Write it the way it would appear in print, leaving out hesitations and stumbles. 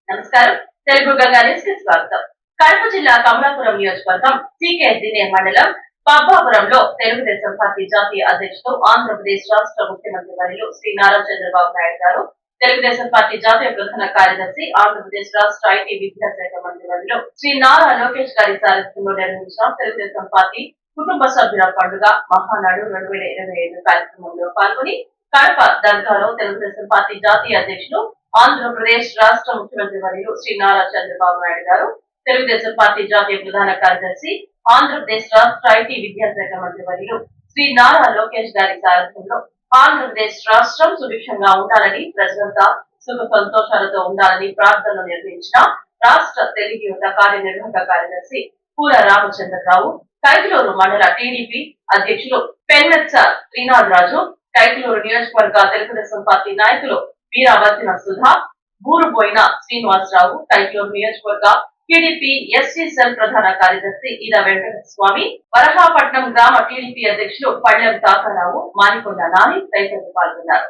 నమస్కారం. తెలుగు గంగా న్యూస్ కి స్వాగతం. కడప జిల్లా కమలాపురం నియోజకవర్గం సికే మండలం పబ్బాపురంలో తెలుగుదేశం పార్టీ జాతీయ అధ్యక్షుడు ఆంధ్రప్రదేశ్ రాష్ట్ర ముఖ్యమంత్రి వర్యులు శ్రీ నారా చంద్రబాబు నాయుడు గారు, తెలుగుదేశం పార్టీ జాతీయ ప్రధాన కార్యదర్శి ఆంధ్రప్రదేశ్ రాష్ట్ర ఐటీ విద్యాశాఖ మంత్రి వర్యులు శ్రీ నారా లోకేష్ గారి సారథ్యంలో నిర్వహించిన తెలుగుదేశం పార్టీ కుటుంబ సభ్యుల పండుగ మహానాడు 2025 కార్యక్రమంలో పాల్గొని కడప దర్గాలో తెలుగుదేశం పార్టీ జాతీయ అధ్యక్షుడు ఆంధ్రప్రదేశ్ రాష్ట్ర ముఖ్యమంత్రి వర్యులు శ్రీ నారా చంద్రబాబు నాయుడు గారు, తెలుగుదేశం పార్టీ జాతీయ ప్రధాన కార్యదర్శి ఆంధ్రప్రదేశ్ రాష్ట్ర ఐటీ విద్యాశాఖ మంత్రి వర్యులు శ్రీ నారా లోకేష్ గారి సారథ్యంలో ఆంధ్రప్రదేశ్ రాష్ట్రం సుభిక్షంగా ఉండాలని, ప్రజలంతా సుఖ సంతోషాలతో ఉండాలని ప్రార్థనలు నిర్వహించిన రాష్ట్ర తెలుగు యువత కార్యనిర్వాహక కార్యదర్శి పూల రామచంద్రరావు, కైకలూరు మండల టీడీపీ అధ్యక్షులు పెన్నెత్స శ్రీనాథ్ రాజు, కైకలూరు నియోజకవర్గ తెలుగుదేశం పార్టీ నాయకులు వీరావర్తిన సుధా, బూరుపోయిన శ్రీనివాసరావు, కైకలూరు నియోజకవర్గ టీడీపీ ఎస్సీ సెల్ ప్రధాన కార్యదర్శి ఈద వెంకటస్వామి, వరహాపట్నం గ్రామ టీడీపీ అధ్యక్షులు పళ్ళెం తాతారావు, మానికొండ నాని తదితరులు పాల్గొన్నారు.